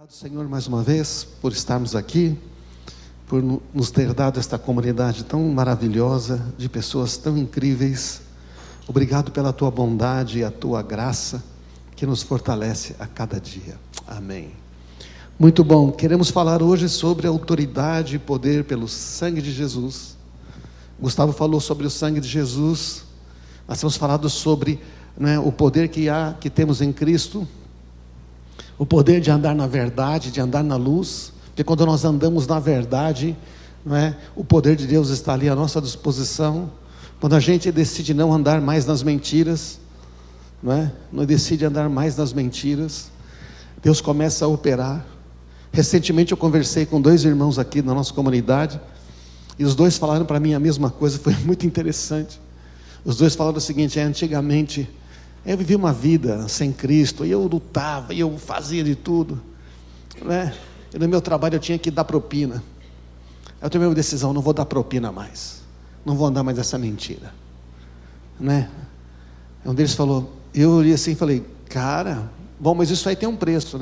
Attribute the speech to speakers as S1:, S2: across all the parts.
S1: Obrigado, Senhor, mais uma vez, por estarmos aqui, por nos ter dado esta comunidade tão maravilhosa, de pessoas tão incríveis. Obrigado pela Tua bondade e a Tua graça, que nos fortalece a cada dia. Amém. Muito bom, queremos falar hoje sobre autoridade e poder pelo sangue de Jesus. Gustavo falou sobre o sangue de Jesus. Nós temos falado sobre o poder que temos em Cristo, o poder de andar na verdade, de andar na luz, porque quando nós andamos na verdade, o poder de Deus está ali à nossa disposição. Quando a gente decide não andar mais nas mentiras, não decide andar mais nas mentiras, Deus começa a operar. Recentemente eu conversei com 2 irmãos aqui na nossa comunidade, e os 2 falaram para mim a mesma coisa, foi muito interessante. Os 2 falaram o seguinte: antigamente eu vivia uma vida sem Cristo, e eu lutava, e eu fazia de tudo, e no meu trabalho eu tinha que dar propina. Eu tomei uma decisão: não vou dar propina mais, não vou andar mais essa mentira, Um deles falou, eu olhei assim e falei, cara, bom, mas isso aí tem um preço,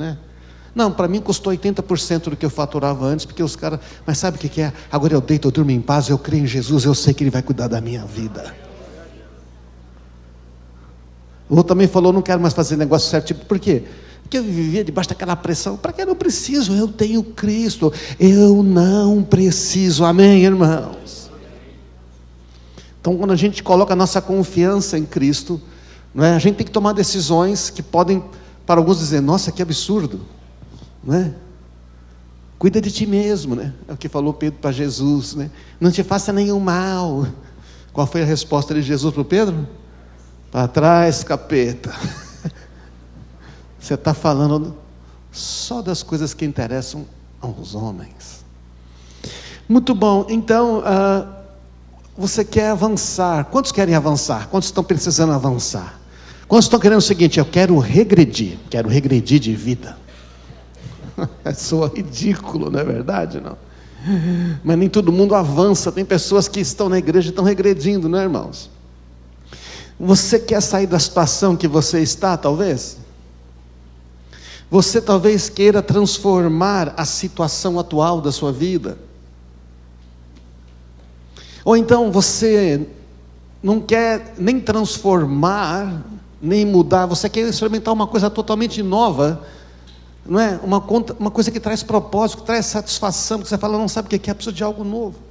S1: Não, para mim custou 80% do que eu faturava antes, porque os caras, mas sabe o que é? Agora eu deito, eu durmo em paz, eu creio em Jesus, eu sei que Ele vai cuidar da minha vida. O outro também falou, não quero mais fazer negócio certo, por quê? Porque eu vivia debaixo daquela pressão. Para que eu não preciso? Eu tenho Cristo, eu não preciso, amém, irmãos? Então, quando a gente coloca a nossa confiança em Cristo, a gente tem que tomar decisões que podem, para alguns, dizer, nossa, que absurdo, Cuida de ti mesmo, É o que falou Pedro para Jesus, Não te faça nenhum mal. Qual foi a resposta de Jesus para o Pedro? Para trás, capeta. Você está falando só das coisas que interessam aos homens. Muito bom, então, você quer avançar. Quantos querem avançar? Quantos estão precisando avançar? Quantos estão querendo o seguinte: eu quero regredir de vida. Soa ridículo, não é verdade? Não. Mas nem todo mundo avança. Tem pessoas que estão na igreja e estão regredindo, não é, irmãos? Você quer sair da situação que você está, talvez? Você talvez queira transformar a situação atual da sua vida. Ou então você não quer nem transformar, nem mudar, você quer experimentar uma coisa totalmente nova, uma coisa que traz propósito, que traz satisfação, que você fala, não sabe o que é, precisa de algo novo.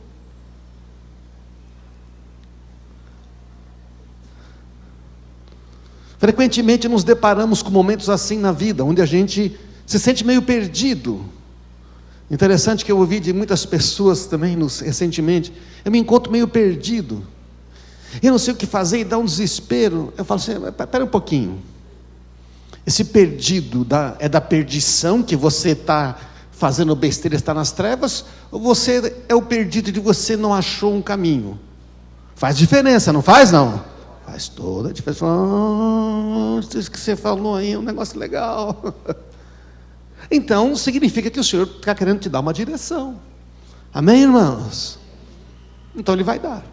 S1: Frequentemente nos deparamos com momentos assim na vida, onde a gente se sente meio perdido. Interessante que eu ouvi de muitas pessoas também recentemente, eu me encontro meio perdido, eu não sei o que fazer, e dá um desespero. Eu falo assim, espera um pouquinho, esse perdido é da perdição, que você está fazendo besteira, está nas trevas, ou você é o perdido de você não achou um caminho? Faz diferença, não faz não? Faz toda a diferença. Isso que você falou aí é um negócio legal. Então significa que o Senhor está querendo te dar uma direção, amém, irmãos? Então Ele vai dar.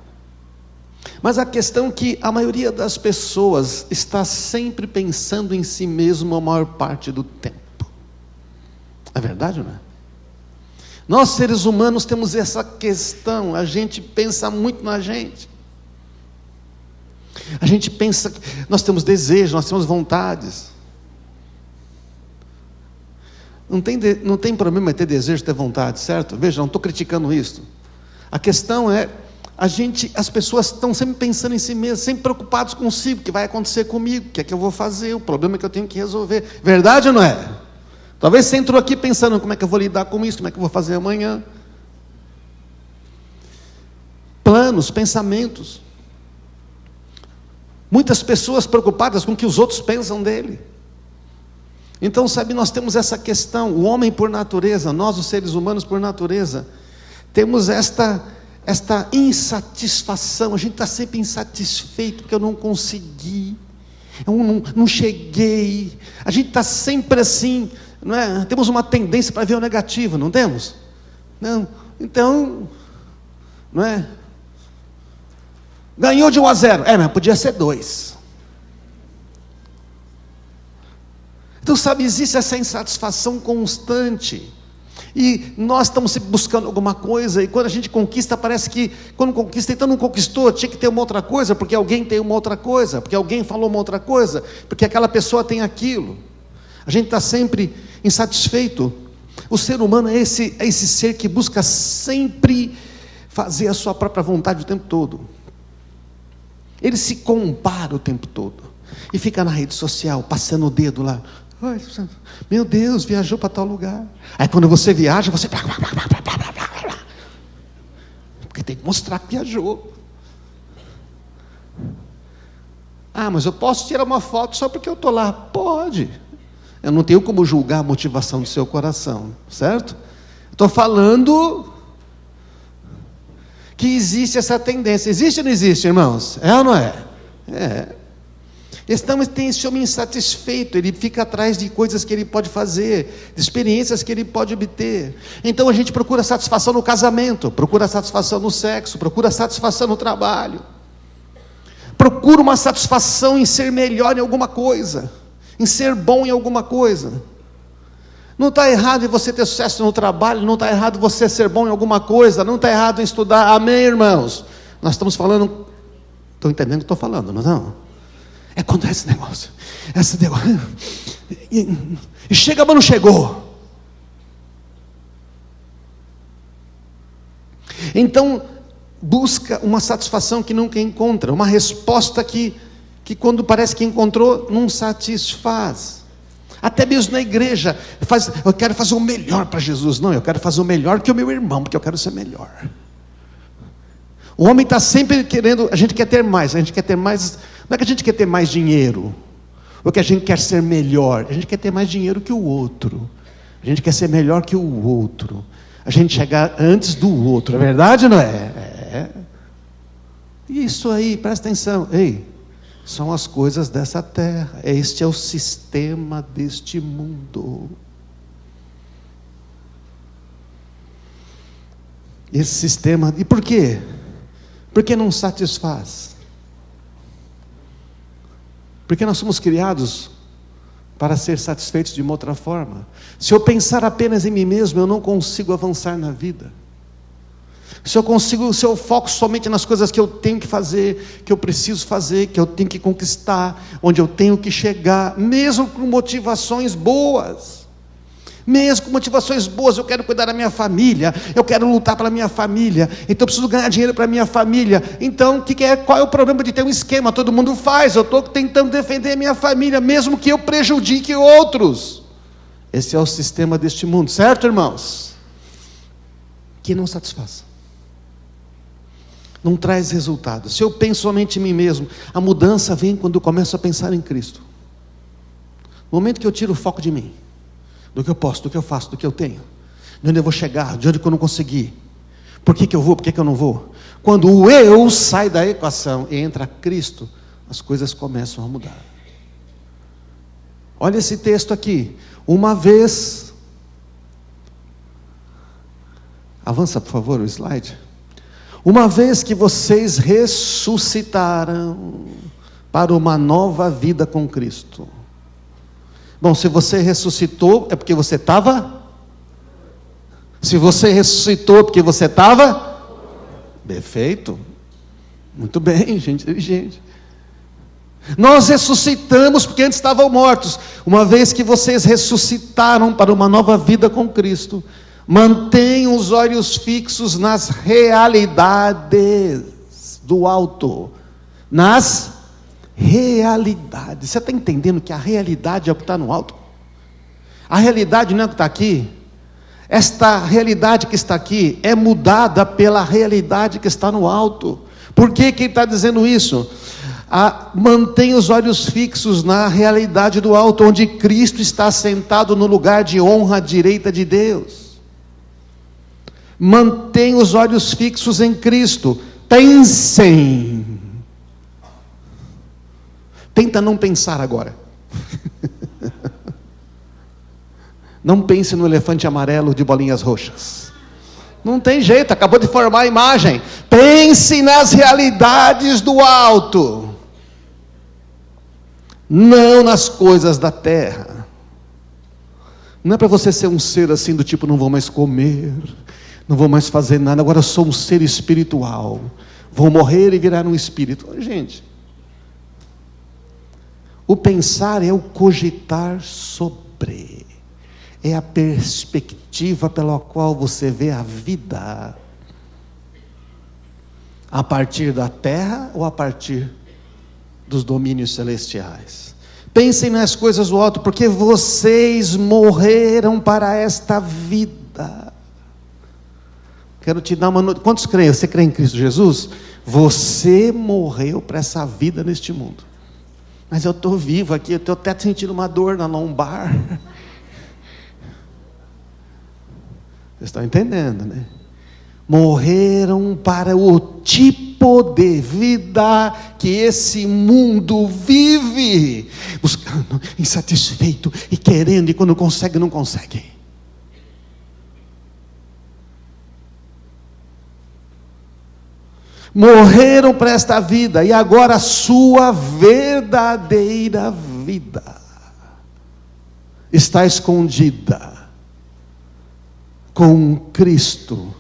S1: Mas a questão é que a maioria das pessoas está sempre pensando em si mesmo a maior parte do tempo. É verdade ou não é? Nós seres humanos temos essa questão, a gente pensa muito na gente. A gente pensa, nós temos desejos, nós temos vontades. Não tem problema em ter desejo, ter vontade, certo? Veja, não estou criticando isso. A questão é, as pessoas estão sempre pensando em si mesmas, sempre preocupados consigo, o que vai acontecer comigo, o que é que eu vou fazer, o problema que eu tenho que resolver. Verdade ou não é? Talvez você entrou aqui pensando, como é que eu vou lidar com isso, como é que eu vou fazer amanhã. Planos, pensamentos. Muitas pessoas preocupadas com o que os outros pensam dele. Então, sabe, nós temos essa questão, o homem por natureza, nós os seres humanos por natureza, temos esta insatisfação, a gente está sempre insatisfeito, porque eu não consegui, eu não cheguei, a gente está sempre assim, temos uma tendência para ver o negativo, não temos? Não, então, ganhou de 1-0, mas podia ser 2. Então, sabe, existe essa insatisfação constante. E nós estamos sempre buscando alguma coisa, e quando a gente conquista, parece que quando conquista, então não conquistou, tinha que ter uma outra coisa, porque alguém tem uma outra coisa, porque alguém falou uma outra coisa, porque aquela pessoa tem aquilo. A gente está sempre insatisfeito. O ser humano é esse ser que busca sempre fazer a sua própria vontade o tempo todo. Ele se compara o tempo todo, e fica na rede social, passando o dedo lá. Ai, meu Deus, viajou para tal lugar. Aí quando você viaja, você... porque tem que mostrar que viajou. Ah, mas eu posso tirar uma foto só porque eu estou lá. Pode. Eu não tenho como julgar a motivação do seu coração, certo? Estou falando que existe essa tendência. Existe ou não existe, irmãos? É ou não é? É. Então tem esse homem insatisfeito, ele fica atrás de coisas que ele pode fazer, de experiências que ele pode obter. Então a gente procura satisfação no casamento, procura satisfação no sexo, procura satisfação no trabalho, procura uma satisfação em ser melhor em alguma coisa, em ser bom em alguma coisa. Não está errado em você ter sucesso no trabalho, não está errado você ser bom em alguma coisa, não está errado em estudar. Amém, irmãos? Nós estamos falando, estão entendendo o que estou falando, não é? É quando é esse negócio, e chega, mas não chegou. Então, busca uma satisfação que nunca encontra, uma resposta que quando parece que encontrou, não satisfaz. Até mesmo na igreja, eu quero fazer o melhor para Jesus. Não, eu quero fazer o melhor que o meu irmão, porque eu quero ser melhor. O homem está sempre querendo, a gente quer ter mais, não é que a gente quer ter mais dinheiro, ou que a gente quer ser melhor, a gente quer ter mais dinheiro que o outro, a gente quer ser melhor que o outro, a gente chegar antes do outro, é verdade ou não é? É. Isso aí, presta atenção, são as coisas dessa terra, este é o sistema deste mundo. Esse sistema, e por quê? Porque não satisfaz. Porque nós somos criados para ser satisfeitos de uma outra forma. Se eu pensar apenas em mim mesmo, eu não consigo avançar na vida. Se eu foco somente nas coisas que eu tenho que fazer, que eu preciso fazer, que eu tenho que conquistar, onde eu tenho que chegar, mesmo com motivações boas, eu quero cuidar da minha família, eu quero lutar pela minha família, então eu preciso ganhar dinheiro para a minha família. Então, qual é o problema de ter um esquema? Todo mundo faz, eu estou tentando defender a minha família, mesmo que eu prejudique outros. Esse é o sistema deste mundo, certo, irmãos? Que não satisfaz, não traz resultado. Se eu penso somente em mim mesmo, a mudança vem quando eu começo a pensar em Cristo. No momento que eu tiro o foco de mim, do que eu posso, do que eu faço, do que eu tenho, de onde eu vou chegar, de onde eu não consegui, por que eu vou, por que eu não vou, quando o eu sai da equação e entra Cristo, as coisas começam a mudar. Olha esse texto aqui. Uma vez, avança por favor o slide. Uma vez que vocês ressuscitaram para uma nova vida com Cristo. Bom, se você ressuscitou, é porque você estava? Se você ressuscitou, é porque você estava? Perfeito. Muito bem, gente inteligente. Nós ressuscitamos porque antes estavam mortos. Uma vez que vocês ressuscitaram para uma nova vida com Cristo, mantenham os olhos fixos nas realidades do alto. Nas realidade. Você está entendendo que a realidade é o que está no alto? A realidade não é o que está aqui. Esta realidade que está aqui é mudada pela realidade que está no alto. Por que ele está dizendo isso? Mantenha os olhos fixos na realidade do alto, onde Cristo está sentado no lugar de honra à direita de Deus. Mantenha os olhos fixos em Cristo. Pensem. Tenta não pensar agora. Não pense no elefante amarelo de bolinhas roxas. Não tem jeito, acabou de formar a imagem. Pense nas realidades do alto, não nas coisas da terra. Não é para você ser um ser assim do tipo, não vou mais comer, não vou mais fazer nada, agora eu sou um ser espiritual, vou morrer e virar um espírito. Gente, o pensar é o cogitar sobre, é a perspectiva pela qual você vê a vida, a partir da terra ou a partir dos domínios celestiais. Pensem nas coisas do alto, porque vocês morreram para esta vida. Quero te dar uma notícia. Quantos creem? Você crê em Cristo Jesus? Você morreu para essa vida neste mundo. Mas eu estou vivo aqui, eu estou até sentindo uma dor na lombar. Vocês estão entendendo, né? Morreram para o tipo de vida que esse mundo vive, buscando, insatisfeito e querendo, e quando consegue, não consegue. Morreram para esta vida, e agora a sua verdadeira vida está escondida com Cristo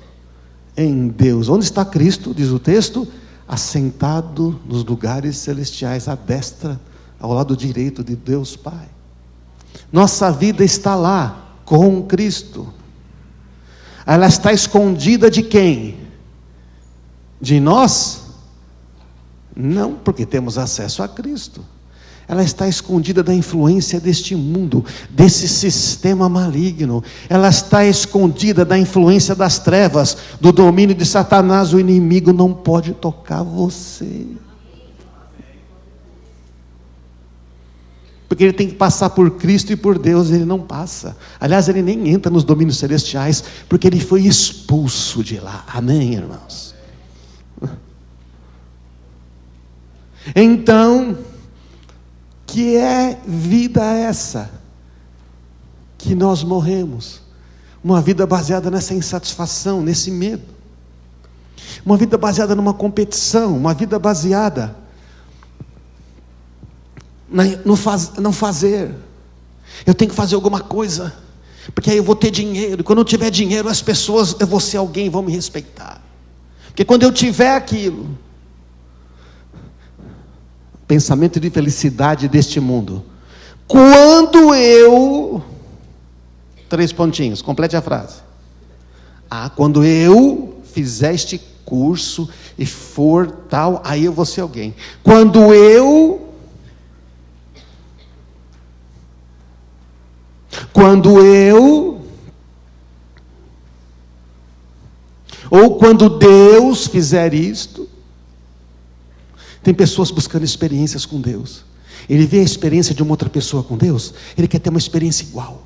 S1: em Deus. Onde está Cristo? Diz o texto: assentado nos lugares celestiais, à destra, ao lado direito de Deus Pai. Nossa vida está lá, com Cristo. Ela está escondida de quem? De nós? Não, porque temos acesso a Cristo. Ela está escondida da influência deste mundo, desse sistema maligno. Ela está escondida da influência das trevas, do domínio de Satanás. O inimigo não pode tocar você, porque ele tem que passar por Cristo e por Deus. Ele não passa. Aliás, ele nem entra nos domínios celestiais, porque ele foi expulso de lá. Amém, irmãos? Então, que é vida essa que nós morremos? Uma vida baseada nessa insatisfação, nesse medo, uma vida baseada numa competição, uma vida baseada não fazer. Eu tenho que fazer alguma coisa, porque aí eu vou ter dinheiro, e quando eu tiver dinheiro, as pessoas, eu vou ser alguém, vão me respeitar, porque quando eu tiver aquilo, pensamento de felicidade deste mundo. Quando eu... 3 pontinhos, complete a frase. Quando eu fizer este curso e for tal, aí eu vou ser alguém. Quando eu... ou quando Deus fizer isto. Tem pessoas buscando experiências com Deus. Ele vê a experiência de uma outra pessoa com Deus, ele quer ter uma experiência igual.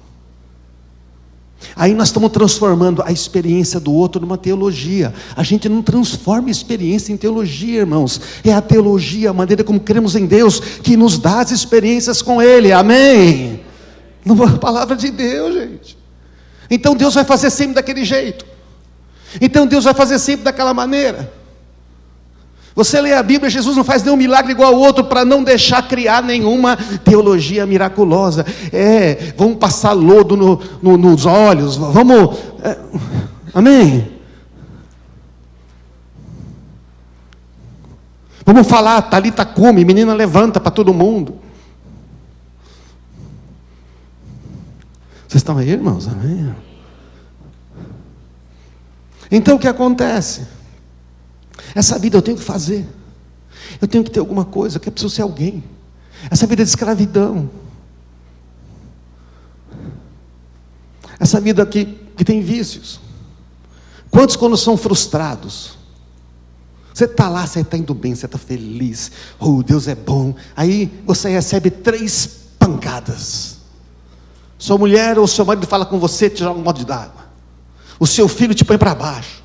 S1: Aí nós estamos transformando a experiência do outro numa teologia. A gente não transforma experiência em teologia, irmãos. É a teologia, a maneira como cremos em Deus, que nos dá as experiências com Ele. Amém? Numa palavra de Deus, gente. Então Deus vai fazer sempre daquele jeito. Então Deus vai fazer sempre daquela maneira. Você lê a Bíblia, Jesus não faz nenhum milagre igual ao outro, para não deixar criar nenhuma teologia miraculosa. Vamos passar lodo nos olhos, vamos... amém? Vamos falar, Talita cumi, menina levanta para todo mundo. Vocês estão aí, irmãos? Amém? Então o que acontece? Essa vida eu tenho que fazer, eu tenho que ter alguma coisa, que eu preciso ser alguém. Essa vida de escravidão, essa vida que tem vícios. Quantos quando são frustrados? Você está lá, você está indo bem, você está feliz, Deus é bom, aí você recebe 3 pancadas. Sua mulher ou seu marido fala com você, te joga um balde d'água. O seu filho te põe para baixo.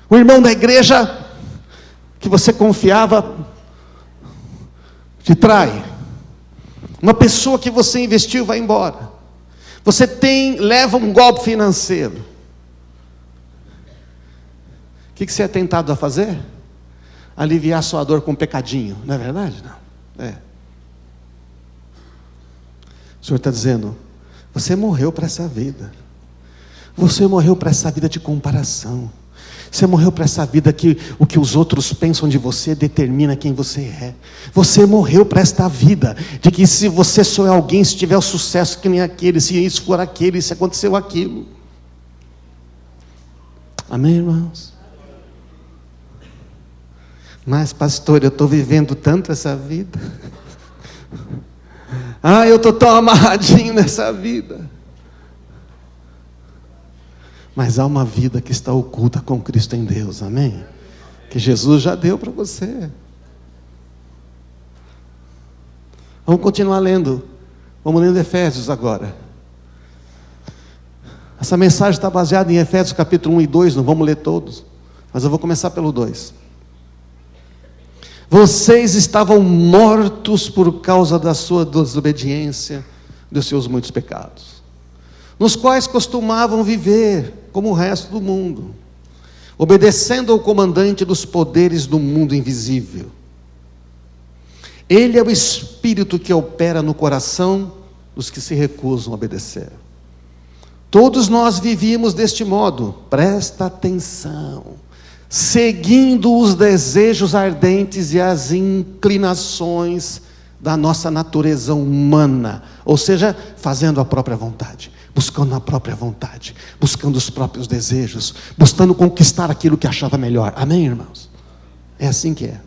S1: O irmão da igreja que você confiava te trai. Uma pessoa que você investiu vai embora. Você leva um golpe financeiro. O que você é tentado a fazer? Aliviar sua dor com um pecadinho, não é verdade? Não. O Senhor está dizendo, Você morreu para essa vida. Você morreu para essa vida de comparação. Você morreu para essa vida que o que os outros pensam de você determina quem você é. Você morreu para esta vida de que se você só é alguém, se tiver o sucesso que nem aquele, se isso for aquele, se aconteceu aquilo. Amém, irmãos? Mas, pastor, eu estou vivendo tanto essa vida. Eu estou tão amarradinho nessa vida. Mas há uma vida que está oculta com Cristo em Deus, amém? Que Jesus já deu para você. Vamos continuar lendo. Vamos lendo Efésios agora. Essa mensagem está baseada em Efésios capítulo 1 e 2, não vamos ler todos. Mas eu vou começar pelo 2. Vocês estavam mortos por causa da sua desobediência, dos seus muitos pecados, nos quais costumavam viver como o resto do mundo, obedecendo ao comandante dos poderes do mundo invisível. Ele é o Espírito que opera no coração dos que se recusam a obedecer. Todos nós vivíamos deste modo, presta atenção, seguindo os desejos ardentes e as inclinações da nossa natureza humana, ou seja, fazendo a própria vontade, buscando a própria vontade, buscando os próprios desejos, buscando conquistar aquilo que achava melhor. Amém, irmãos? É assim que é.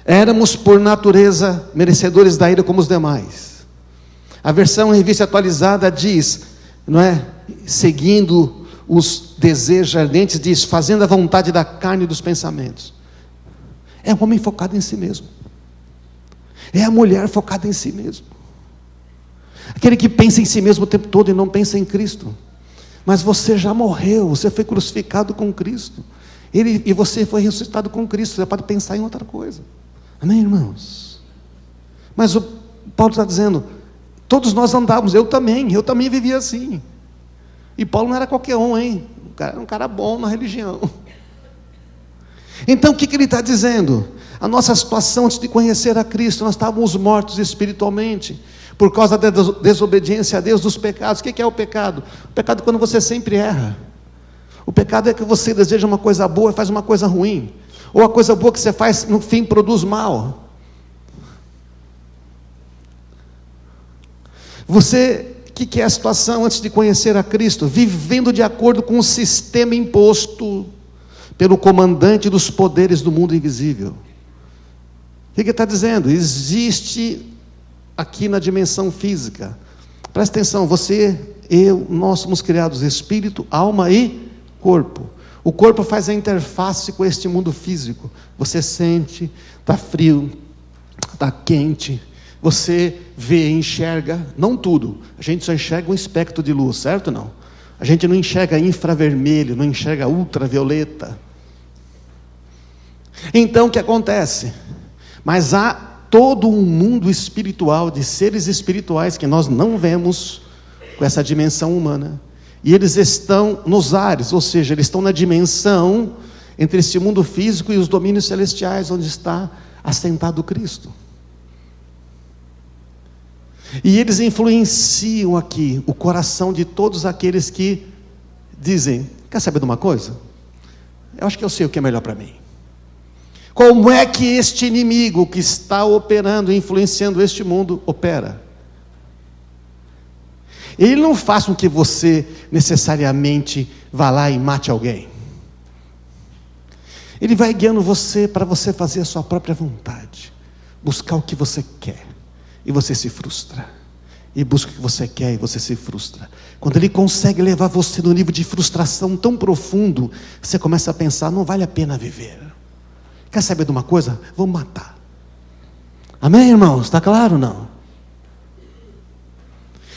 S1: Éramos por natureza merecedores da ira como os demais. A versão Revista Atualizada diz, não é? Seguindo os desejos ardentes, diz, fazendo a vontade da carne e dos pensamentos. É o homem focado em si mesmo. É a mulher focada em si mesmo. Aquele que pensa em si mesmo o tempo todo e não pensa em Cristo. Mas você já morreu, você foi crucificado com Cristo. E você foi ressuscitado com Cristo. Você pode pensar em outra coisa. Amém, irmãos? Mas o Paulo está dizendo, todos nós andávamos, eu também vivia assim. E Paulo não era qualquer um, hein? Era um cara bom na religião. Então o que ele está dizendo? A nossa situação antes de conhecer a Cristo, nós estávamos mortos espiritualmente, por causa da desobediência a Deus, dos pecados. O que é o pecado? O pecado é quando você sempre erra. O pecado é que você deseja uma coisa boa e faz uma coisa ruim. Ou a coisa boa que você faz, no fim, produz mal. Você, o que é a situação antes de conhecer a Cristo? Vivendo de acordo com o sistema imposto pelo comandante dos poderes do mundo invisível. O que ele está dizendo? Existe aqui na dimensão física, presta atenção, você, eu, nós somos criados espírito, alma e corpo. O corpo faz a interface com este mundo físico. Você sente, está frio, está quente, você vê, enxerga, não tudo, a gente só enxerga um espectro de luz, certo ou não? A gente não enxerga infravermelho, não enxerga ultravioleta. Então o que acontece? Mas há todo um mundo espiritual, de seres espirituais que nós não vemos com essa dimensão humana, e eles estão nos ares, ou seja, eles estão na dimensão entre esse mundo físico e os domínios celestiais, onde está assentado Cristo. E eles influenciam aqui o coração de todos aqueles que dizem, quer saber de uma coisa? Eu acho que eu sei o que é melhor para mim. Como é que este inimigo que está operando, influenciando este mundo, opera? Ele não faz com que você necessariamente vá lá e mate alguém. Ele vai guiando você para você fazer a sua própria vontade, buscar o que você quer, e você se frustra. E busca o que você quer e você se frustra. Quando ele consegue levar você no nível de frustração tão profundo, você começa a pensar, não vale a pena viver. Quer saber de uma coisa? Vou matar. Amém, irmãos? Está claro ou não?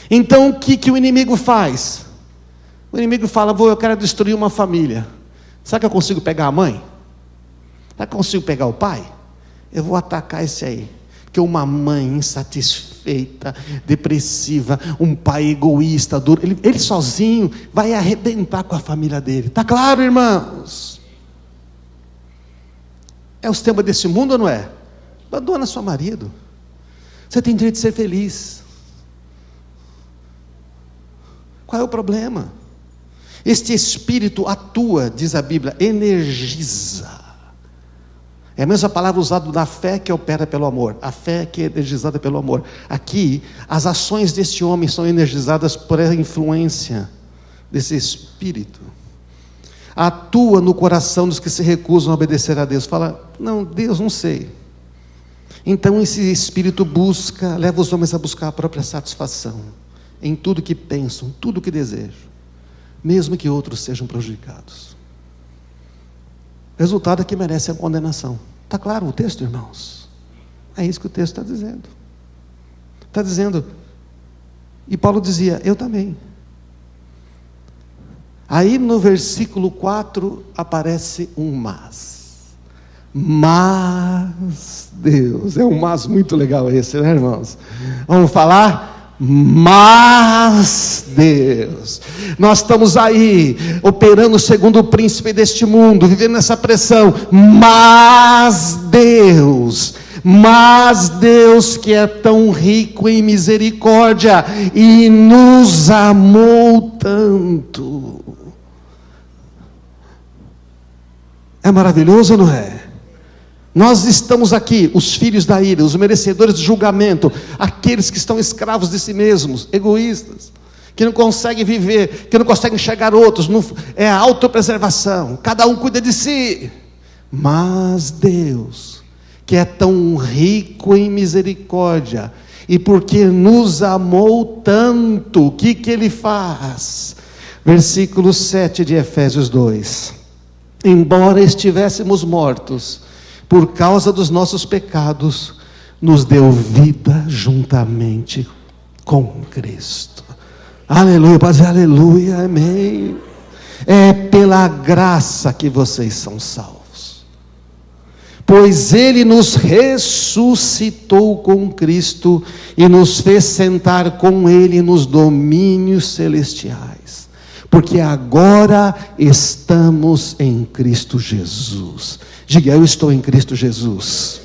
S1: Então o que o inimigo faz? O inimigo fala, eu quero destruir uma família. Será que eu consigo pegar a mãe? Será que eu consigo pegar o pai? Eu vou atacar esse aí. Porque uma mãe insatisfeita, depressiva, um pai egoísta, duro, ele sozinho vai arrebentar com a família dele. Está claro, irmãos? É o sistema desse mundo ou não é? Abandona seu marido. Você tem direito de ser feliz. Qual é o problema? Este Espírito atua, diz a Bíblia, energiza. É a mesma palavra usada da fé que opera pelo amor. A fé que é energizada pelo amor. Aqui, as ações deste homem são energizadas por a influência desse Espírito. Atua no coração dos que se recusam a obedecer a Deus. Fala, não, Deus, não sei. Então esse Espírito leva os homens a buscar a própria satisfação, em tudo que pensam, tudo que desejam, mesmo que outros sejam prejudicados. Resultado é que merece a condenação. Está claro o texto, irmãos? É isso que o texto está dizendo. Está dizendo, e Paulo dizia, eu também. Aí no versículo 4 aparece um mas. Mas Deus, é um mas muito legal esse, né, irmãos? Vamos falar? Mas Deus, nós estamos aí operando segundo o príncipe deste mundo, vivendo nessa pressão, mas Deus que é tão rico em misericórdia e nos amou tanto. É maravilhoso ou não é? Nós estamos aqui, os filhos da ira, os merecedores do julgamento, aqueles que estão escravos de si mesmos, egoístas, que não conseguem viver, que não conseguem enxergar outros, é a autopreservação, cada um cuida de si. Mas Deus, que é tão rico em misericórdia, e porque nos amou tanto, o que Ele faz? Versículo 7 de Efésios 2: embora estivéssemos mortos por causa dos nossos pecados, nos deu vida juntamente com Cristo. Aleluia, pode dizer aleluia, amém. É pela graça que vocês são salvos, pois Ele nos ressuscitou com Cristo e nos fez sentar com Ele nos domínios celestiais, porque agora estamos em Cristo Jesus. Diga, eu estou em Cristo Jesus.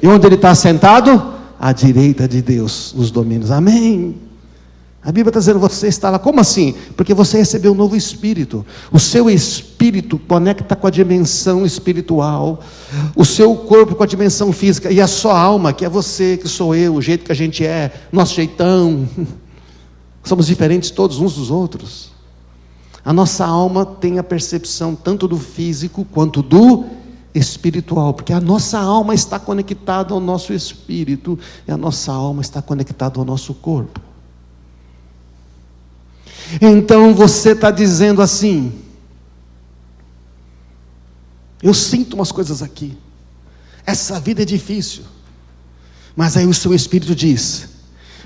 S1: E onde Ele está sentado? À direita de Deus, nos domínios. Amém. A Bíblia está dizendo, você está lá. Como assim? Porque você recebeu um novo espírito. O seu espírito conecta com a dimensão espiritual, o seu corpo com a dimensão física, e a sua alma, que é você, que sou eu, o jeito que a gente é, nosso jeitão. Somos diferentes todos uns dos outros. A nossa alma tem a percepção tanto do físico quanto do espiritual, porque a nossa alma está conectada ao nosso espírito, e a nossa alma está conectada ao nosso corpo. Então você está dizendo assim, eu sinto umas coisas aqui, essa vida é difícil, mas aí o seu espírito diz,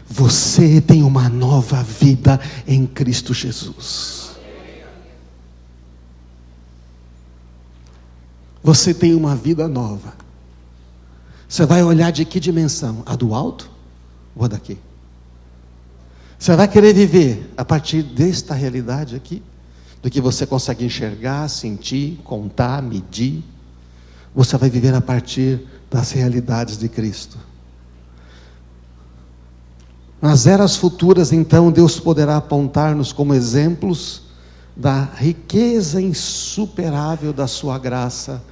S1: você tem uma nova vida em Cristo Jesus. Você tem uma vida nova. Você vai olhar de que dimensão? A do alto ou a daqui? Você vai querer viver a partir desta realidade aqui? Do que você consegue enxergar, sentir, contar, medir? Você vai viver a partir das realidades de Cristo. Nas eras futuras, então, Deus poderá apontar-nos como exemplos da riqueza insuperável da sua graça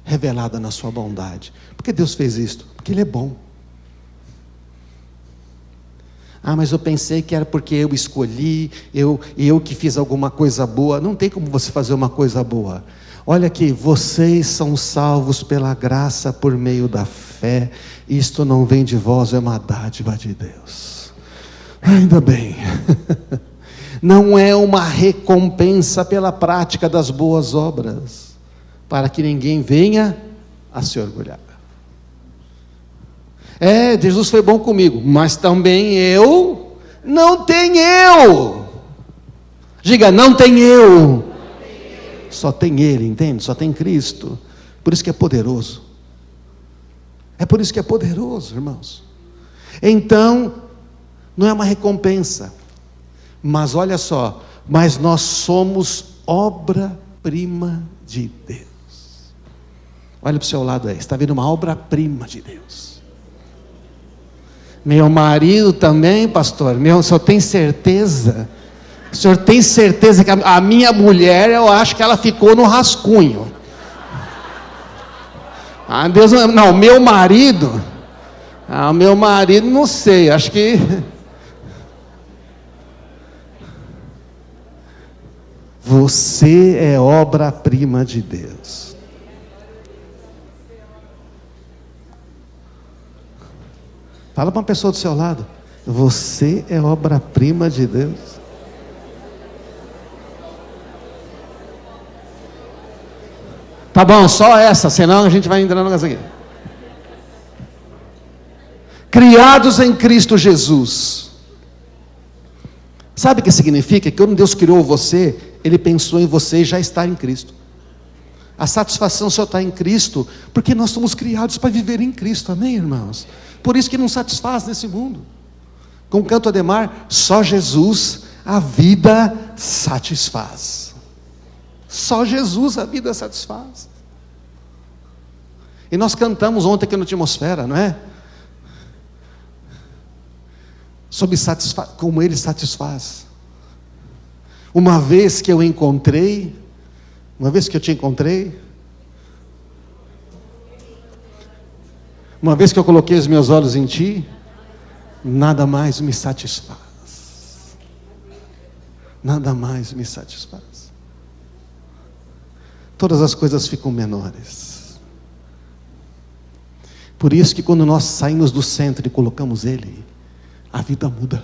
S1: revelada na sua bondade. Por que Deus fez isto? Porque Ele é bom. Ah, mas eu pensei que era porque eu escolhi, eu que fiz alguma coisa boa. Não tem como você fazer uma coisa boa. Olha aqui, vocês são salvos pela graça por meio da fé. Isto não vem de vós, é uma dádiva de Deus. Ainda bem. Não é uma recompensa pela prática das boas obras, para que ninguém venha a se orgulhar. Jesus foi bom comigo, mas também eu, não tem eu. Diga, não tem eu. Só tem Ele, entende? Só tem Cristo. Por isso que é poderoso. É por isso que é poderoso, irmãos. Então, não é uma recompensa. Mas olha só, mas nós somos obra-prima de Deus. Olha para o seu lado aí, está vendo uma obra-prima de Deus. Meu marido também, pastor, só tem certeza. O senhor tem certeza que a minha mulher, eu acho que ela ficou no rascunho. Ah, Deus, não, meu marido, não sei, acho que... Você é obra-prima de Deus. Fala para uma pessoa do seu lado. Você é obra-prima de Deus. Tá bom, só essa, senão a gente vai entrando nessa aqui. Criados em Cristo Jesus. Sabe o que significa? Que quando Deus criou você, Ele pensou em você e já está em Cristo. A satisfação só está em Cristo, porque nós somos criados para viver em Cristo, amém, irmãos? Por isso que não satisfaz nesse mundo. Com o canto Ademar, só Jesus a vida satisfaz. Só Jesus a vida satisfaz. E nós cantamos ontem aqui no Atmosfera, não é? Sobre como Ele satisfaz. Uma vez que eu te encontrei, uma vez que eu coloquei os meus olhos em Ti, nada mais me satisfaz. Nada mais me satisfaz. Todas as coisas ficam menores. Por isso que quando nós saímos do centro e colocamos Ele, a vida muda.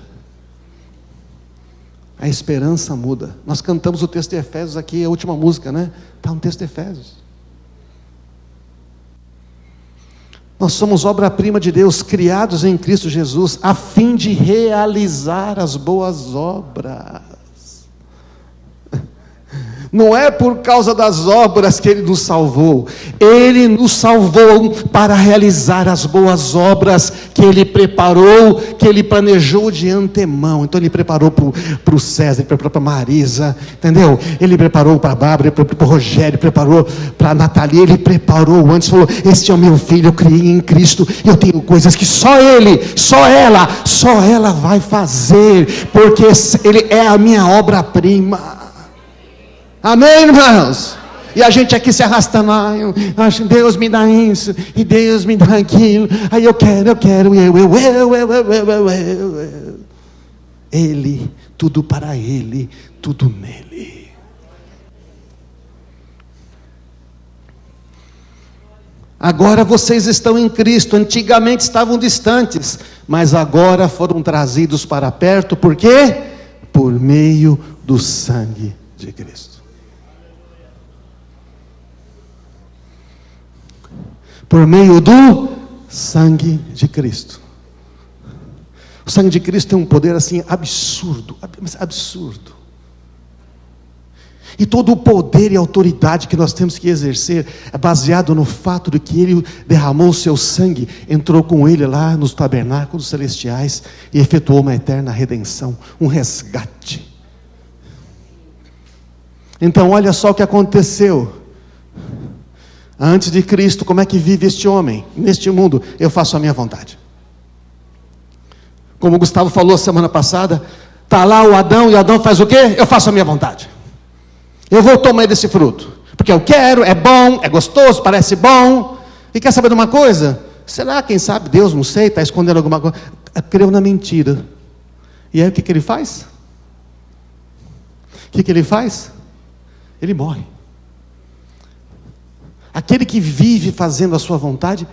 S1: A esperança muda. Nós cantamos o texto de Efésios aqui, a última música, né? Está no texto de Efésios. Nós somos obra-prima de Deus, criados em Cristo Jesus, a fim de realizar as boas obras. Não é por causa das obras que Ele nos salvou. Ele nos salvou para realizar as boas obras que Ele preparou, que Ele planejou de antemão. Então Ele preparou para o César, Ele preparou para a Marisa, entendeu? Ele preparou para a Bárbara, Ele preparou para o Rogério, Ele preparou para a Natalia, Ele preparou antes, falou, este é o meu filho, eu criei em Cristo, eu tenho coisas que só Ele, só ela vai fazer, porque Ele é a minha obra-prima. Amém, irmãos? E a gente aqui se arrastando, acho Deus me dá isso, e Deus me dá aquilo, aí eu quero, eu. Ele, tudo para Ele, tudo nele. Agora vocês estão em Cristo, antigamente estavam distantes, mas agora foram trazidos para perto, por quê? Por meio do sangue de Cristo. Por meio do sangue de Cristo. O sangue de Cristo tem um poder assim absurdo. E todo o poder e autoridade que nós temos que exercer é baseado no fato de que Ele derramou o seu sangue, entrou com Ele lá nos tabernáculos celestiais e efetuou uma eterna redenção, um resgate. Então olha só o que aconteceu. Antes de Cristo, como é que vive este homem? Neste mundo, eu faço a minha vontade. Como o Gustavo falou semana passada, está lá o Adão, e Adão faz o quê? Eu faço a minha vontade. Eu vou tomar desse fruto, porque eu quero, é bom, é gostoso, parece bom. E quer saber de uma coisa? Será, quem sabe, Deus, não sei, está escondendo alguma coisa. Creu na mentira. E aí o que ele faz? O que ele faz? Ele morre. Aquele que vive fazendo a sua vontade,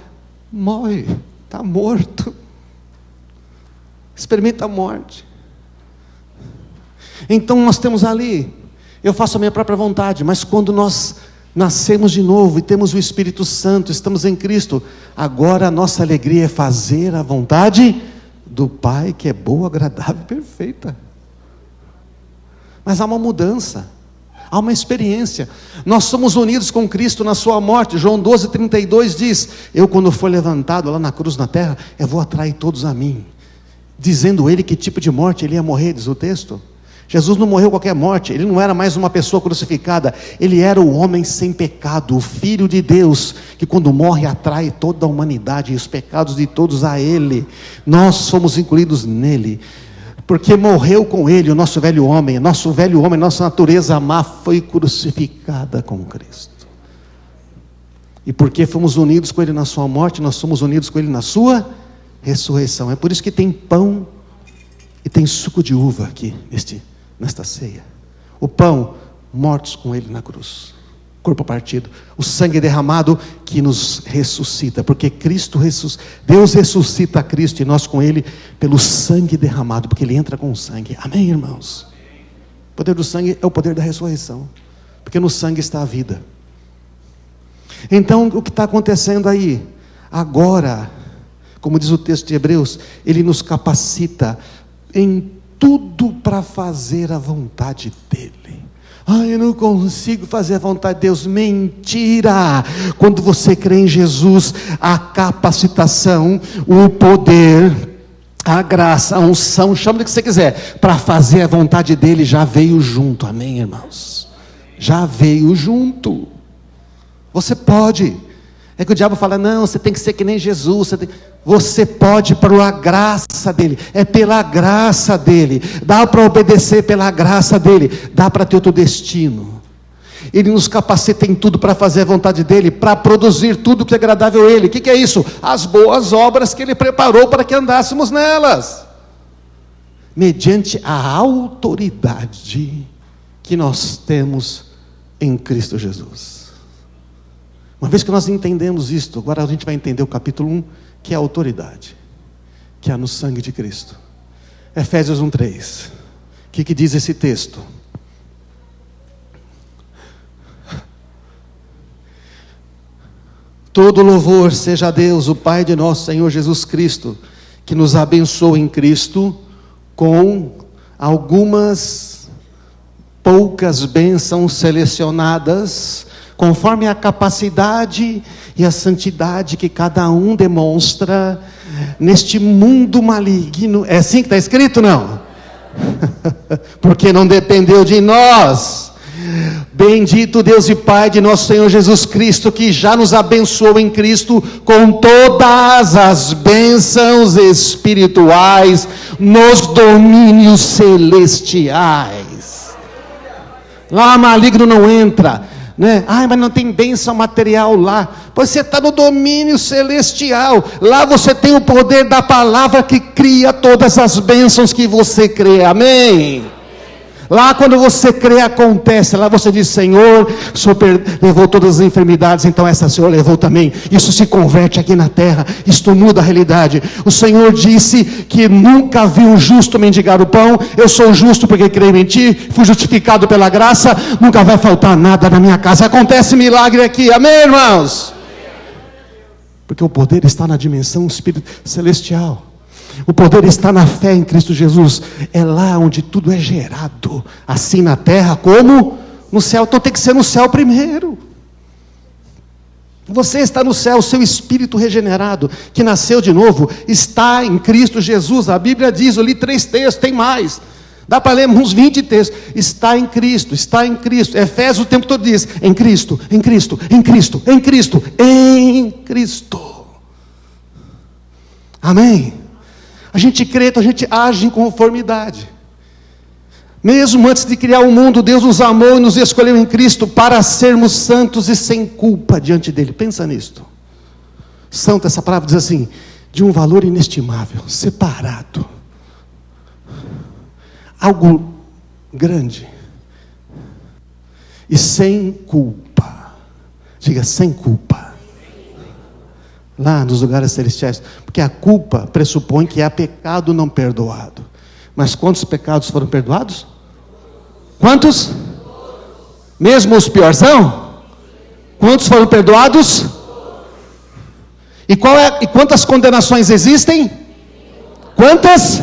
S1: morre, está morto. Experimenta a morte. Então nós temos ali, eu faço a minha própria vontade, mas quando nós nascemos de novo e temos o Espírito Santo, estamos em Cristo, agora a nossa alegria é fazer a vontade do Pai, que é boa, agradável e perfeita. Mas há uma mudança. Há uma experiência. Nós somos unidos com Cristo na sua morte. João 12:32 diz, eu quando for levantado lá na cruz na terra, eu vou atrair todos a mim. Dizendo ele que tipo de morte ele ia morrer, diz o texto. Jesus não morreu qualquer morte, ele não era mais uma pessoa crucificada, ele era o homem sem pecado, o Filho de Deus, que quando morre atrai toda a humanidade e os pecados de todos a ele. Nós somos incluídos nele. Porque morreu com Ele o nosso velho homem, nossa natureza má foi crucificada com Cristo. E porque fomos unidos com Ele na sua morte, nós somos unidos com Ele na sua ressurreição. É por isso que tem pão e tem suco de uva aqui, nesta ceia. O pão, mortos com Ele na cruz, corpo partido. O sangue derramado que nos ressuscita, porque Deus ressuscita a Cristo e nós com Ele pelo sangue derramado, porque Ele entra com o sangue. Amém, irmãos? O poder do sangue é o poder da ressurreição, porque no sangue está a vida. Então, o que está acontecendo aí? Agora, como diz o texto de Hebreus, Ele nos capacita em tudo para fazer a vontade dEle. Eu não consigo fazer a vontade de Deus. Mentira! Quando você crê em Jesus, a capacitação, o poder, a graça, a unção, chama do que você quiser, para fazer a vontade dEle já veio junto. Amém, irmãos? Já veio junto. Você pode. É que o diabo fala, não, você tem que ser que nem Jesus. Você pode pela graça dEle. É pela graça dEle. Dá para obedecer pela graça dEle. Dá para ter outro destino. Ele nos capacita em tudo para fazer a vontade dEle, para produzir tudo que é agradável a Ele. O que é isso? As boas obras que Ele preparou para que andássemos nelas. Mediante a autoridade que nós temos em Cristo Jesus. Uma vez que nós entendemos isto, agora a gente vai entender o capítulo 1, que é a autoridade, que há no sangue de Cristo. Efésios 1:3. O que diz esse texto? Todo louvor seja a Deus, o Pai de nosso Senhor Jesus Cristo, que nos abençoou em Cristo com algumas poucas bênçãos selecionadas, conforme a capacidade e a santidade que cada um demonstra neste mundo maligno. É assim que está escrito, não? Porque não dependeu de nós. Bendito Deus e Pai de nosso Senhor Jesus Cristo, que já nos abençoou em Cristo com todas as bênçãos espirituais nos domínios celestiais. Lá maligno não entra, né? Mas não tem bênção material lá. Pois você está no domínio celestial. Lá você tem o poder da palavra que cria todas as bênçãos que você crê. Amém? Lá quando você crê acontece. Lá você diz, Senhor, o Senhor levou todas as enfermidades, então essa o Senhor levou também. Isso se converte aqui na terra. Isto muda a realidade. O Senhor disse que nunca viu um justo mendigar o pão. Eu sou justo porque creio em Ti, fui justificado pela graça, nunca vai faltar nada na minha casa. Acontece milagre aqui. Amém, irmãos? Porque o poder está na dimensão celestial. O poder está na fé em Cristo Jesus. É lá onde tudo é gerado, assim na terra como no céu. Então tem que ser no céu primeiro. Você está no céu, o seu espírito regenerado, que nasceu de novo, está em Cristo Jesus. A Bíblia diz, eu li 3 textos, tem mais. Dá para ler uns 20 textos. Está em Cristo, está em Cristo. Efésios o tempo todo diz, em Cristo, em Cristo, em Cristo, em Cristo, em Cristo. Amém? A gente crê, então a gente age em conformidade. Mesmo antes de criar o mundo, Deus nos amou e nos escolheu em Cristo para sermos santos e sem culpa diante dEle. Pensa nisto. Santo, essa palavra diz assim, de um valor inestimável, separado. Algo grande. E sem culpa. Diga, sem culpa. Lá nos lugares celestiais, porque a culpa pressupõe que há pecado não perdoado. Mas quantos pecados foram perdoados? Quantos? Mesmo os piores são? Quantos foram perdoados? E quantas condenações existem? Quantas?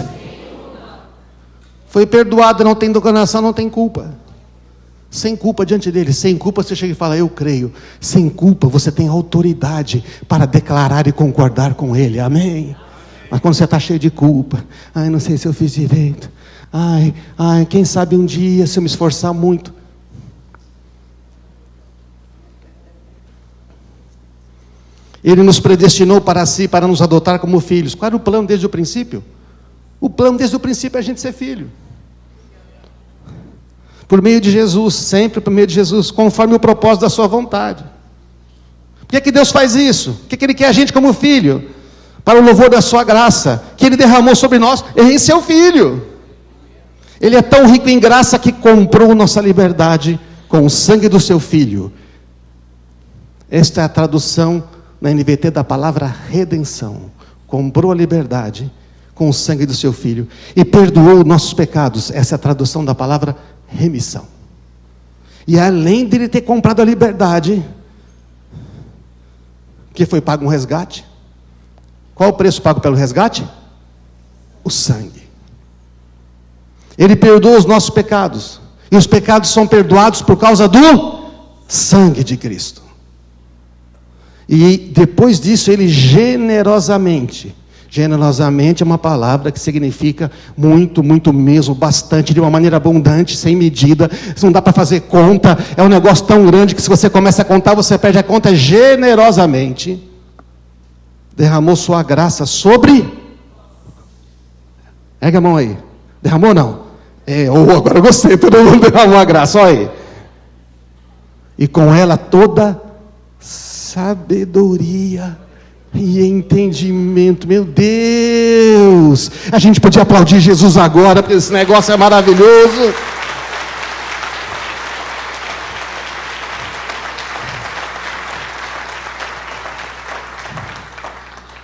S1: Foi perdoado, não tem condenação, não tem culpa. Sem culpa diante dele. Sem culpa você chega e fala, eu creio. Sem culpa você tem autoridade para declarar e concordar com ele. Amém? Mas quando você está cheio de culpa, não sei se eu fiz direito. Quem sabe um dia, se eu me esforçar muito. Ele nos predestinou para si, para nos adotar como filhos. Qual era o plano desde o princípio? O plano desde o princípio é a gente ser filho. Por meio de Jesus, sempre por meio de Jesus, conforme o propósito da sua vontade. Por que Deus faz isso? Por que Ele quer a gente como filho? Para o louvor da sua graça, que Ele derramou sobre nós em seu Filho. Ele é tão rico em graça que comprou nossa liberdade com o sangue do seu Filho. Esta é a tradução na NVT da palavra redenção. Comprou a liberdade com o sangue do seu Filho e perdoou nossos pecados. Essa é a tradução da palavra remissão. E além de Ele ter comprado a liberdade, que foi pago um resgate. Qual o preço pago pelo resgate? O sangue. Ele perdoa os nossos pecados. E os pecados são perdoados por causa do sangue de Cristo. E depois disso, Ele generosamente é uma palavra que significa muito, muito mesmo, bastante, de uma maneira abundante, sem medida. Não dá para fazer conta. É um negócio tão grande que se você começa a contar, você perde a conta. Generosamente derramou sua graça sobre... Ergue a mão aí. Derramou ou não? Agora eu gostei, todo mundo derramou a graça, olha aí. E com ela toda sabedoria e entendimento. Meu Deus, a gente podia aplaudir Jesus agora, porque esse negócio é maravilhoso.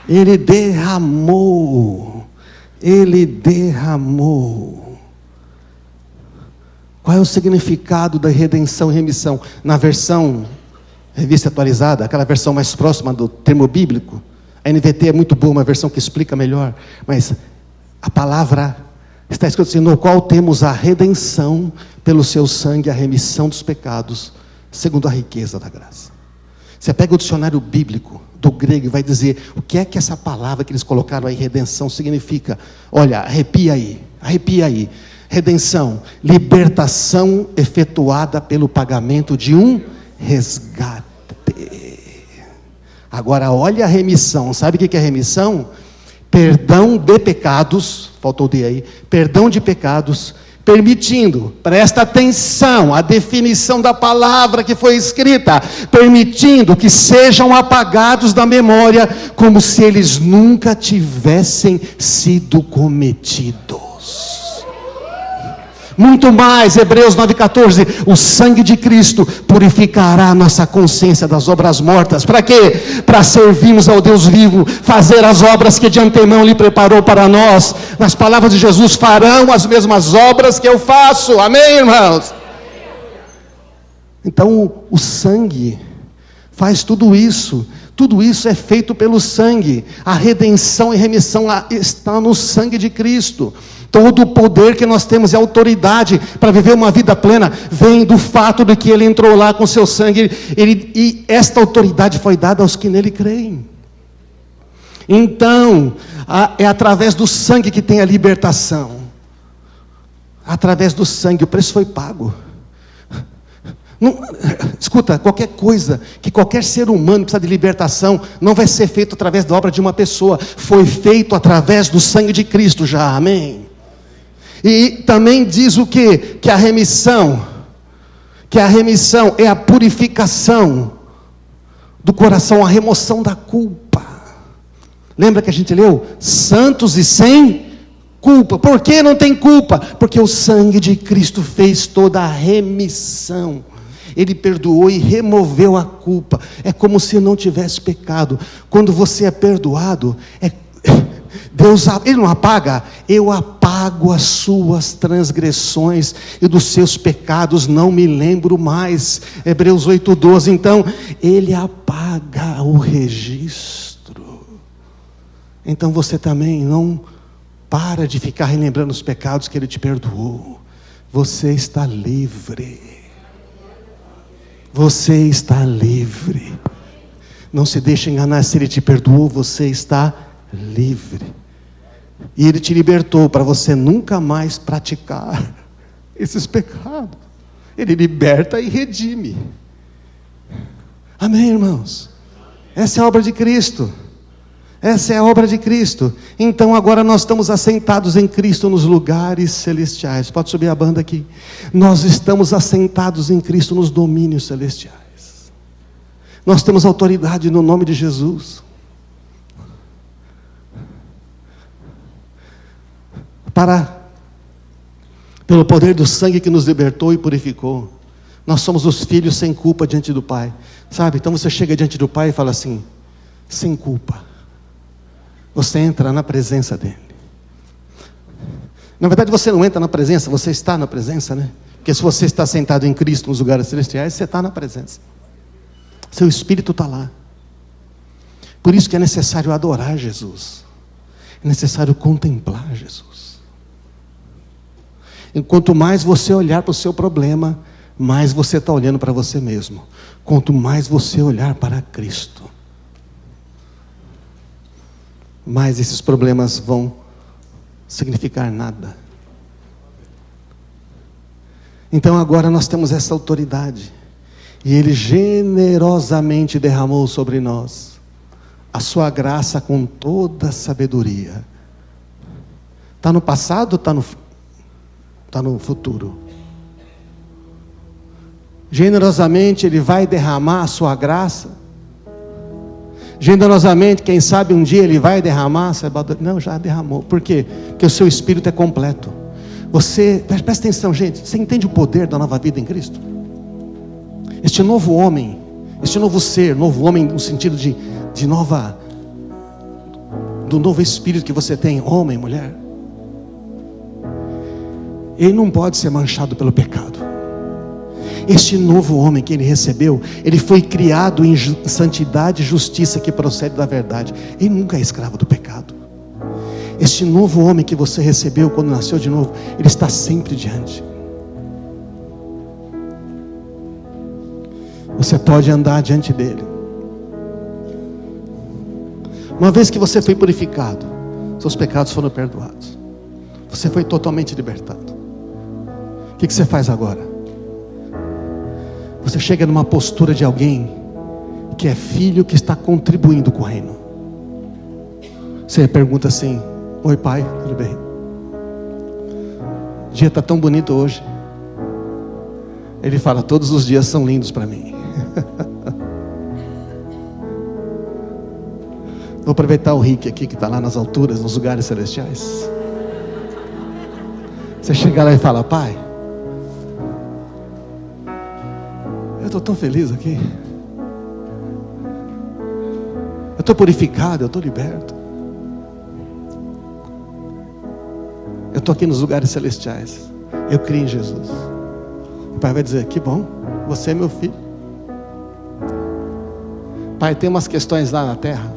S1: Ele derramou. Qual é o significado da redenção e remissão? Na versão Revista Atualizada, aquela versão mais próxima do termo bíblico, a NVT é muito boa, uma versão que explica melhor, mas a palavra está escrito assim: no qual temos a redenção pelo seu sangue, a remissão dos pecados, segundo a riqueza da graça. Você pega o dicionário bíblico do grego e vai dizer o que é que essa palavra que eles colocaram aí, redenção, significa. Olha, arrepia aí. Redenção, libertação efetuada pelo pagamento de um resgate. Agora olha a remissão. Sabe o que é remissão? Perdão de pecados, faltou o D aí, perdão de pecados, permitindo, presta atenção, a definição da palavra que foi escrita, permitindo que sejam apagados da memória, como se eles nunca tivessem sido cometidos. Muito mais, Hebreus 9,14, o sangue de Cristo purificará a nossa consciência das obras mortas. Para quê? Para servirmos ao Deus vivo, fazer as obras que de antemão Ele preparou para nós. Nas palavras de Jesus, farão as mesmas obras que eu faço. Amém, irmãos? Então, o sangue faz tudo isso. Tudo isso é feito pelo sangue. A redenção e remissão está no sangue de Cristo. Todo o poder que nós temos e autoridade para viver uma vida plena vem do fato de que Ele entrou lá com seu sangue. E esta autoridade foi dada aos que nele creem. Então, é através do sangue que tem a libertação. Através do sangue, o preço foi pago. Não, escuta, qualquer coisa que qualquer ser humano precisa de libertação, não vai ser feito através da obra de uma pessoa. Foi feito através do sangue de Cristo já, amém? E também diz o quê? Que a remissão é a purificação do coração, a remoção da culpa. Lembra que a gente leu? Santos e sem culpa. Por que não tem culpa? Porque o sangue de Cristo fez toda a remissão. Ele perdoou e removeu a culpa. É como se não tivesse pecado. Quando você é perdoado, Deus, Ele não apaga. Eu apago as suas transgressões e dos seus pecados não me lembro mais. Hebreus 8,12. Então, Ele apaga o registro. Então você também não para de ficar relembrando os pecados que Ele te perdoou. Você está livre. Você está livre. Não se deixe enganar. Se Ele te perdoou, você está livre. E Ele te libertou para você nunca mais praticar esses pecados. Ele liberta e redime. Amém, irmãos? Essa é a obra de Cristo. Essa é a obra de Cristo. Então agora nós estamos assentados em Cristo nos lugares celestiais. Pode subir a banda aqui. Nós estamos assentados em Cristo nos domínios celestiais. Nós temos autoridade no nome de Jesus. Pelo poder do sangue que nos libertou e purificou, nós somos os filhos sem culpa diante do Pai. Sabe? Então você chega diante do Pai e fala assim: sem culpa. Você entra na presença dele. Na verdade você não entra na presença, você está na presença, né? Porque se você está sentado em Cristo nos lugares celestiais, você está na presença. Seu espírito está lá. Por isso que é necessário adorar Jesus. É necessário contemplar Jesus. E quanto mais você olhar para o seu problema, mais você está olhando para você mesmo. Quanto mais você olhar para Cristo, mais esses problemas vão significar nada. Então agora nós temos essa autoridade, e Ele generosamente derramou sobre nós a sua graça com toda sabedoria. Está no passado ou está no futuro? Generosamente Ele vai derramar a sua graça. Generosamente, quem sabe um dia Ele vai derramar. Não, já derramou. Por quê? Porque o seu espírito é completo. Presta atenção, gente. Você entende o poder da nova vida em Cristo? Este novo homem, este novo ser, novo homem no sentido do novo espírito que você tem, homem, mulher, ele não pode ser manchado pelo pecado. Este novo homem que ele recebeu, ele foi criado em santidade e justiça que procede da verdade. Ele nunca é escravo do pecado. Este novo homem que você recebeu quando nasceu de novo, ele está sempre diante. Você pode andar diante dele. Uma vez que você foi purificado, seus pecados foram perdoados, você foi totalmente libertado. O que você faz agora? Você chega numa postura de alguém que é filho, que está contribuindo com o reino. Você pergunta assim: oi pai, tudo bem? O dia está tão bonito hoje. Ele fala: todos os dias são lindos para mim. Vou aproveitar o Rick aqui, que está lá nas alturas, nos lugares celestiais. Você chega lá e fala: pai, eu estou tão feliz aqui. Eu estou purificado, eu estou liberto. Eu estou aqui nos lugares celestiais. Eu creio em Jesus. O pai vai dizer: que bom, você é meu filho. Pai, tem umas questões lá na terra.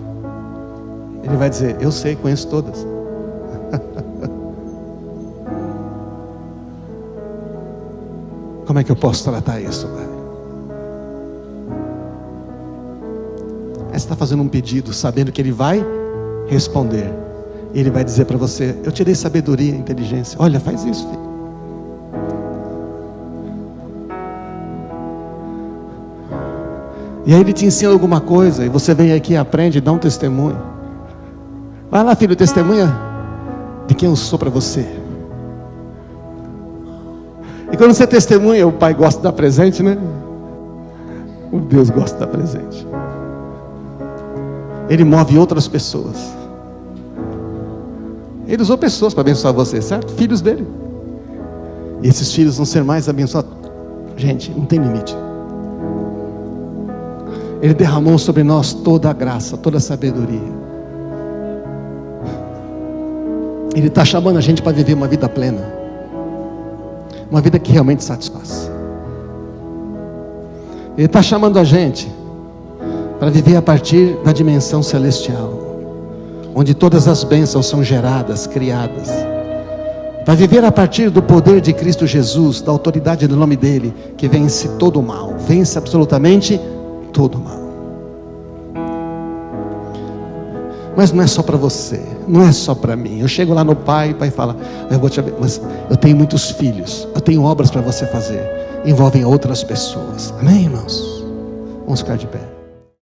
S1: Ele vai dizer: eu sei, conheço todas. Como é que eu posso tratar isso, pai? Aí você está fazendo um pedido, sabendo que ele vai responder. E ele vai dizer para você: eu te dei sabedoria e inteligência. Olha, faz isso, filho. E aí ele te ensina alguma coisa, e você vem aqui e aprende e dá um testemunho. Vai lá, filho, testemunha de quem eu sou para você. E quando você testemunha, o pai gosta de dar presente, né? O Deus gosta de dar presente. Ele move outras pessoas. Ele usou pessoas para abençoar você, certo? Filhos dele. E esses filhos vão ser mais abençoados. Gente, não tem limite. Ele derramou sobre nós toda a graça, toda a sabedoria. Ele está chamando a gente para viver uma vida plena. Uma vida que realmente satisfaz. Ele está chamando a gente para viver a partir da dimensão celestial, onde todas as bênçãos são geradas, criadas. Para viver a partir do poder de Cristo Jesus, da autoridade do nome dele, que vence todo o mal, vence absolutamente todo o mal. Mas não é só para você, não é só para mim. Eu chego lá no pai, o pai fala: eu vou te abençoar, mas eu tenho muitos filhos, eu tenho obras para você fazer, envolvem outras pessoas. Amém, irmãos? Vamos ficar de pé.